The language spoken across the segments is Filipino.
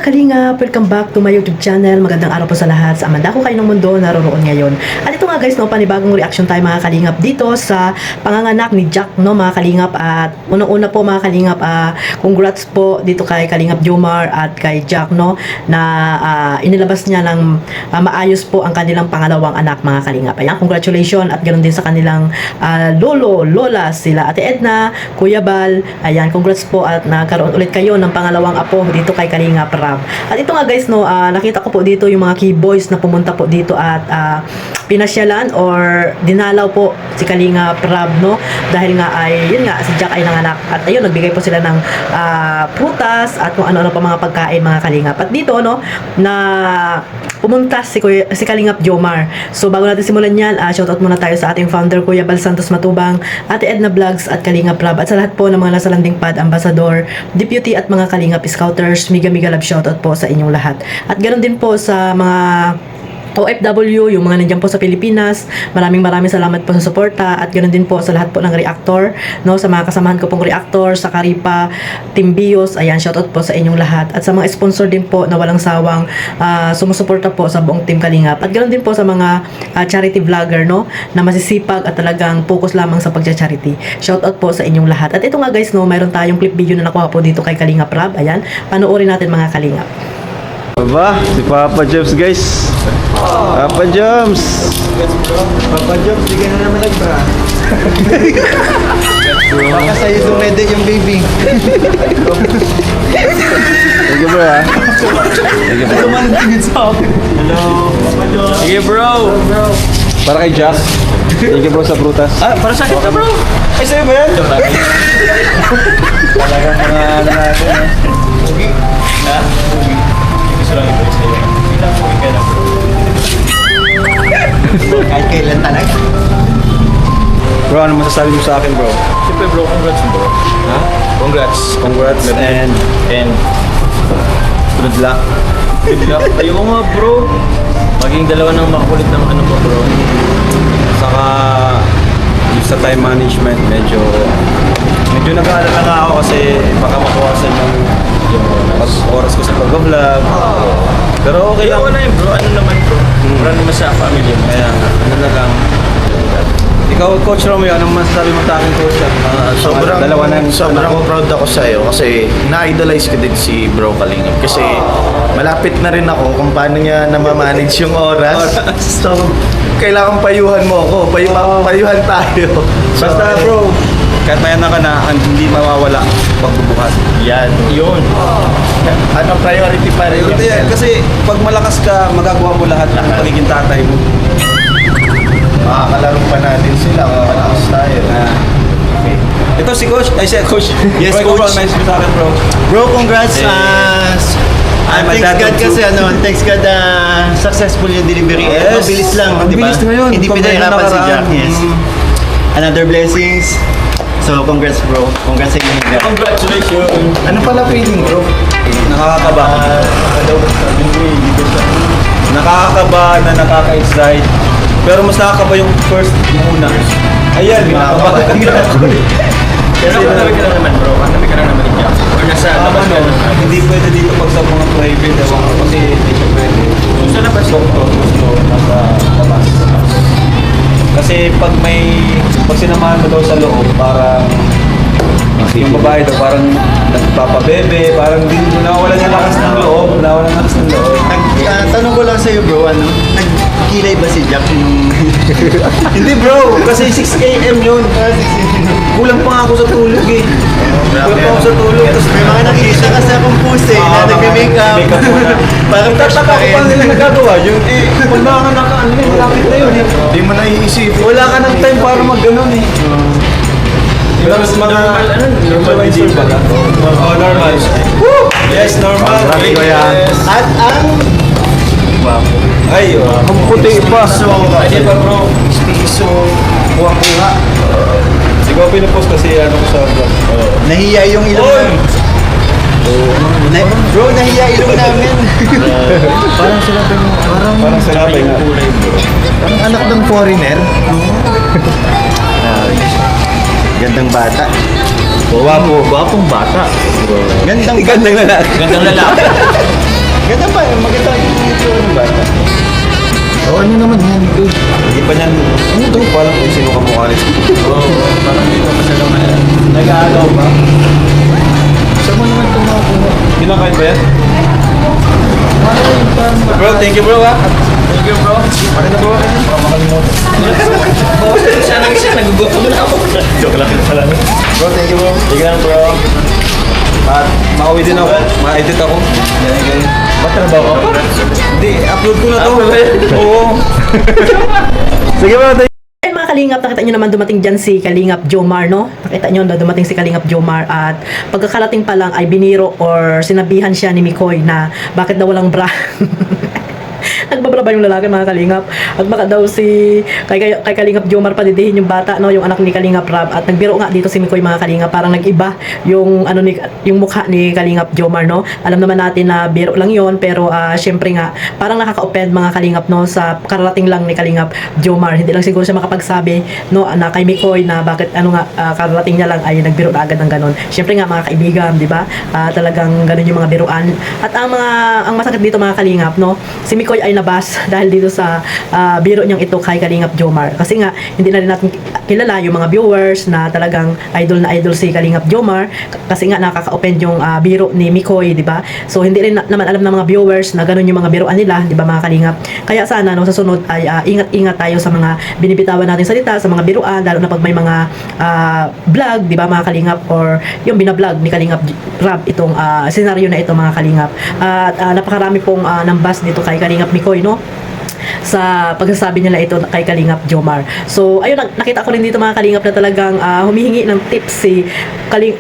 Kalingap, welcome back to my YouTube channel. Magandang araw po sa lahat. Sa amanda ko kayo ng mundo, naroroon ngayon. At ito nga guys, no, panibagong reaction tayo mga Kalingap dito sa panganganak ni Jack, no mga Kalingap. At unang-una po mga Kalingap, congrats po dito kay Kalingap Jomar at kay Jack, no, na inilabas niya ng maayos po ang kanilang pangalawang anak mga Kalingap. Ayan, congratulations at ganoon din sa kanilang lolo, lola, sila Ate Edna, Kuya Bal. Ayan, congrats po at nagkaroon ulit kayo ng pangalawang apo dito kay Kalingap Rab. At ito nga guys, no, nakita ko po dito yung mga key boys na pumunta po dito at pinasyalan or dinalaw po si Kalingap Rab, no, dahil nga ay yun nga si Jack ay nanganak at ayun nagbigay po sila ng prutas at kung ano-ano pa mga pagkain mga Kalingap. At dito, no, na pumunta si Kalingap Jomar. So bago natin simulan yan, shoutout muna tayo sa ating founder Kuya Bal Santos Matubang, Ate Edna Vlogs at Kalingap Rab at sa lahat po ng mga nasa landing pad, ambassador, deputy at mga Kalingap Scouters. Miga love shoutout po sa inyong lahat. At ganoon din po sa mga OFW, yung mga nandiyan po sa Pilipinas. Maraming salamat po sa suporta at ganoon din po sa lahat po ng reactor, no, sa mga kasamahan ko pong reactor, sa Karipa, Team Bios, ayan, shoutout po sa inyong lahat. At sa mga sponsor din po na walang sawang sumusuporta po sa buong Team Kalingap. At ganoon din po sa mga charity vlogger, no, na masisipag at talagang focus lamang sa pagcha-charity. Shoutout po sa inyong lahat. At ito nga guys, no, mayroon tayong clip video na nakuha po dito kay Kalingap Rab. Ayan, panoorin natin mga Kalingap. Aba, si Papa Joms guys. Papa Joms. Papa Joms, bigyan na naman nagbra. Baka sa'yo dumede yung baby. Thank you bro ha. Thank you bro. Tumalang tingin sa akin. Hello, Papa Joms. Thank you bro. Para kay Jack. Thank you bro sa prutas. Para sa akin ka bro. Ay, sa'yo ba yan? Talagang mga ano natin. Ugi. Ha? Ugi. Gusto lang ito sa'yo. Ilang ugi ka na bro. Kahit kailan talaga. Bro, ano masasabi mo sa akin bro? Siyempre bro, congrats bro. Ha? Congrats and good luck. Good luck. Ayaw nga bro. Maging dalawa ng makulit ng ano po bro. Saka yung sa time management medyo nag-aalala nga ako kasi baka makuwasan yung oras ko sa pag-vlog. Pero okay lang. Wala yun bro. Ano naman bro? Wala naman sa family mo. Kaya ano na lang. Ikaw, Coach Romeo, anong masasabi mo sa akin, Coach? Sobrang proud ako sa iyo kasi na-idolize ko din si Bro Kalingap kasi malapit na rin ako kung paano niya namamanage yung oras. So, kailangan payuhan mo ako. Payuhan tayo. So, Basta bro, kahit mayanan ka na, hindi mawawala pagbubukas. yan. Yun. Ano, priority pa rin yan. Kasi pag malakas ka, magagawa mo lahat ng pagiging tatay mo. Makakalaro pa natin sila. Makakalakas tayo. Okay. Ito si Coach, ay si Coach. Yes, Bro, Coach. Nice to sa akin, bro. Bro, congrats. I'm a Thanks dad God of kasi two. thanks God successful yung delivery. Yes. Mabilis lang, Ang di ba? bilis ngayon. Hindi Compared na pinahirapan si nakaraan. Jack. Yes. Another blessings. So, congrats bro. Congrats sa inyo. Congratulations. Ano pala feeling, bro? Nakakakaba. Nakakakaba na nakaka-excite. Pero mas nakakaba yung first, yung una. Ayan, nakakaba. Pero katabi ka lang naman bro. Katabi ka lang naman ni Jack. Or nasa labas ka lang. Hindi pwede dito pag sa mga private. Ewan ko kasi hindi siya pwede. Sa labas Gusto, nasa labas. Kasi pag sinamahan mo daw sa loob, parang yung babae daw parang nagpapabebe, parang din nawawalan ng lakas ng loob, nawawalan ng lakas ng loob. Tanong ko lang sa'yo bro, nagkilay ba si Jack nung... Hindi bro, kasi 6 AM yun. Kulang pa nga ako sa tulog eh. Kulang pa ako sa tulog. Tapos May mga nakikita ka sa akong post eh, na nagme-makeup. Makeup muna. Parang touch Tataka pa ko pa rin. nila nagagawa yun eh. Pag naka ano eh, malapit na yun eh. Hindi mo na iisip. Wala ka ng time para mag-ganon eh. Pero sa mga supervisor ba ka? Oh, normal. Woo! Yes, normal. Marami ko yan. Yes. At ang... Ay, ang puti pa. Pwede pa bro. Piso. Kuha-kuha. Ikaw pinupost kasi ano ko sa vlog. Nahiya yung ilong Oy! namin. Bro, nahiya ilong namin. Parang sinabay nga. Ang anak ng foreigner. Gandang bata. Wapo. Gwapong bata. Gandang lalaki. Gandang lalaki. Ganda pa, maganda yung itsura ng bata. O ano naman yan, ito? Hindi pa niyan, ano to? Palang kung sino ka mukha nito. Oo, parang dito masyadong nag-aagaw ba? Saan mo naman tumakuha? Kinakain ba yan? Ano yung parang... Bro, thank you bro ha. Thank you, bro. Bakit na bro? Baka makalimutan. Oo, sana siya, nagugutom na ako. Joke lang pala. Bro, thank you bro. Sige lang bro. At makauwi din ako. Ma-edit ako. Ba't trabaho ka? Hindi, upload ko na to. Oo. Sige bro, thank Ayun mga kalingap, nakita nyo naman dumating dyan si Kalingap Jomar, no? Nakita nyo na dumating si Kalingap Jomar at pagkakarating pa lang ay biniro or sinabihan siya ni Mikoy na bakit daw walang bra. Nagbabra ba yung lalaki mga kalingap? At baka daw si kay Kalingap Jomar padidihin yung bata, no, yung anak ni Kalingap Rab. At nagbiro nga dito si Mikoy mga kalingap, parang nag-iba yung ano ni yung mukha ni Kalingap Jomar, no. Alam naman natin na biro lang yon, pero syempre nga parang nakaka-offend mga kalingap, no, sa kararating lang ni Kalingap Jomar. Hindi lang siguro siya makapagsabi, no, na kay Mikoy na bakit ano nga kararating niya lang ay nagbiro na agad ng ganon. Syempre nga mga kaibigan, di ba? Talagang ganon yung mga biruan. At ang masakit dito mga kalingap, no, si Mikoy ay nabas dahil dito sa biro niyang ito kay Kalingap Jomar. Kasi nga, hindi na rin natin kilala yung mga viewers na talagang idol na idol si Kalingap Jomar. Kasi nga, nakaka-open yung biro ni Mikoy, di ba? So, hindi rin naman alam ng mga viewers na ganun yung mga biroan nila, di ba mga Kalingap? Kaya sana, no, sa sunod ay ingat-ingat tayo sa mga binibitawan natin salita, sa mga biroan, lalo na pag may mga vlog, di ba mga Kalingap? Or yung binablog ni Kalingap Rab, itong senaryo na ito mga Kalingap. At napakarami pong nambas dito kay Kalingap Mikoy, no, sa pagsasabi nila ito kay Kalingap Jomar. So ayun, nakita ko rin dito mga kalingap na talagang humihingi ng tips si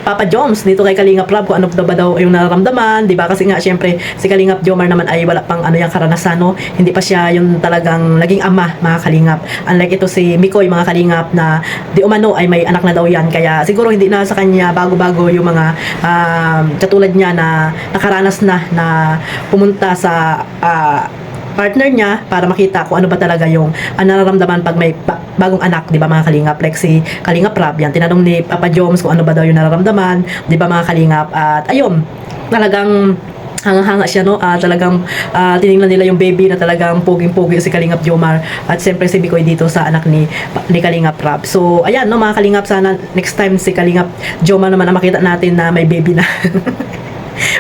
Papa Joms dito kay Kalingap Rab kung ano ba daw yung nararamdaman, di ba? Kasi nga syempre si Kalingap Jomar naman ay wala pang ano yung karanasan, no? Hindi pa siya yung talagang naging ama mga kalingap. Unlike ito si Mikoy mga kalingap na di umano ay may anak na daw yan, kaya siguro hindi na sa kanya bago-bago yung mga katulad niya na nakaranas na pumunta sa partner niya para makita kung ano ba talaga yung nararamdaman pag may bagong anak, di ba mga kalingap? Like si Kalingap Rab, yan, tinanong ni Papa Joms kung ano ba daw yung nararamdaman, di ba mga kalingap? At ayun, talagang hanga-hanga siya, no? Talagang tiningnan nila yung baby na talagang puging-pugi si Kalingap Jomar at siyempre si Mikoy dito sa anak ni Kalingap Rab. So ayan, no mga kalingap, sana next time si Kalingap Jomar naman na makita natin na may baby na.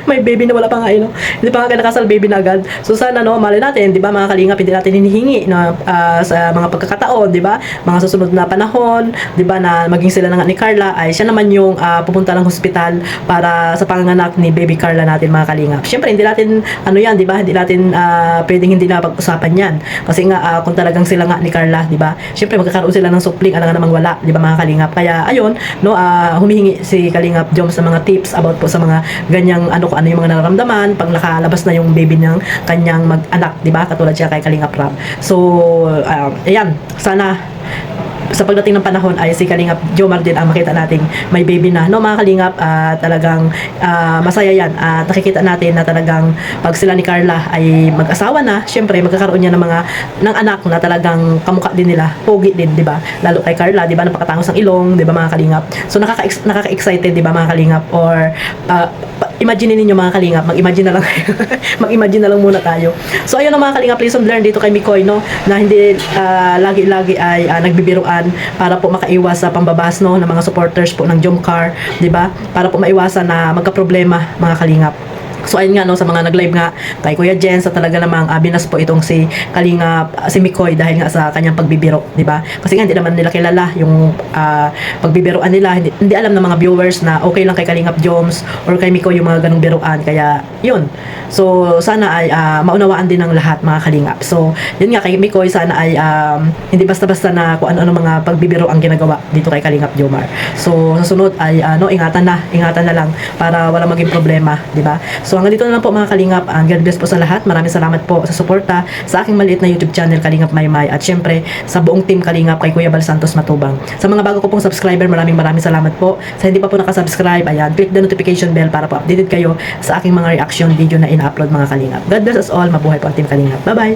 May baby na wala pa nga, no? Hindi pa nga kinakasal, baby na agad. So sana, no, mali natin, di ba mga kalingap, hindi natin hinihingi na sa mga pagkakataon, di ba? Mga susunod na panahon, di ba, na maging sila na nga ni Carla, ay siya naman yung pupunta ng hospital para sa panganganak ni baby Carla natin mga kalingap. Siyempre, hindi natin, ano yan, di ba? Hindi natin pwedeng hindi na pag-usapan yan. Kasi nga, kung talagang sila nga ni Carla, di ba? Siyempre, magkakaroon sila ng supling, alam nga namang wala, di ba mga kalingap? Kaya, ayun, no, humihingi si Kalingap Joms sa mga tips about po sa mga ganyang kung ano yung mga nararamdaman pag nakalabas na yung baby ng kanyang mag-anak, di ba? Katulad siya kay Kalingap Rab. So, ayan, sana sa pagdating ng panahon ay si Kalingap Jomar din ang makita nating may baby na, no mga kalingap. Talagang masaya yan at nakikita natin na talagang pag sila ni Carla ay mag-asawa na, syempre magkakaroon niya ng anak na talagang kamukha din nila, pogi din, di ba? Lalo kay Carla, di ba, napakatangos ng ilong, di ba mga kalingap? So nakaka-excited, di ba mga kalingap? Or imagine ninyo mga kalingap, mag-imagine na lang mag-imagine na lang muna tayo. So ayun, mga kalingap, lesson learned dito kay Mikoy, no, na hindi lagi-lagi ay nagbibiruan para po makaiwas sa pambabas, no, ng mga supporters po ng Jomcar, di ba? Para po maiwasan na magka-problema mga kalingap. So ayun nga, no, sa mga nag-live nga kay Kuya Jen, sa talaga namang binas po itong si Kalingap, si Mikoy, dahil nga sa kanyang pagbibiro, di ba? Kasi nga hindi naman nila kilala yung pagbibiroan nila, hindi alam ng mga viewers na okay lang kay Kalingap Joms or kay Mikoy yung mga ganung biruan, kaya yun. So sana ay maunawaan din ng lahat mga kalingap. So yun nga, kay Mikoy sana ay hindi basta-basta na kung ano-ano mga pagbibiro ang ginagawa dito kay Kalingap Jomar. So sa sunod ay ingatan na lang para wala maging problema, di ba? So hanggang dito na lang po mga kalingap. God bless po sa lahat. Maraming salamat po sa suporta sa aking maliit na YouTube channel Kalingap Maymay, at syempre sa buong team Kalingap kay Kuya Bal Santos Matubang. Sa mga bago ko pong subscriber, maraming salamat po. Sa hindi pa po nakasubscribe, ayan, click the notification bell para po updated kayo sa aking mga reaction video na ina-upload mga kalingap. God bless us all. Mabuhay po ang team Kalingap. Bye bye.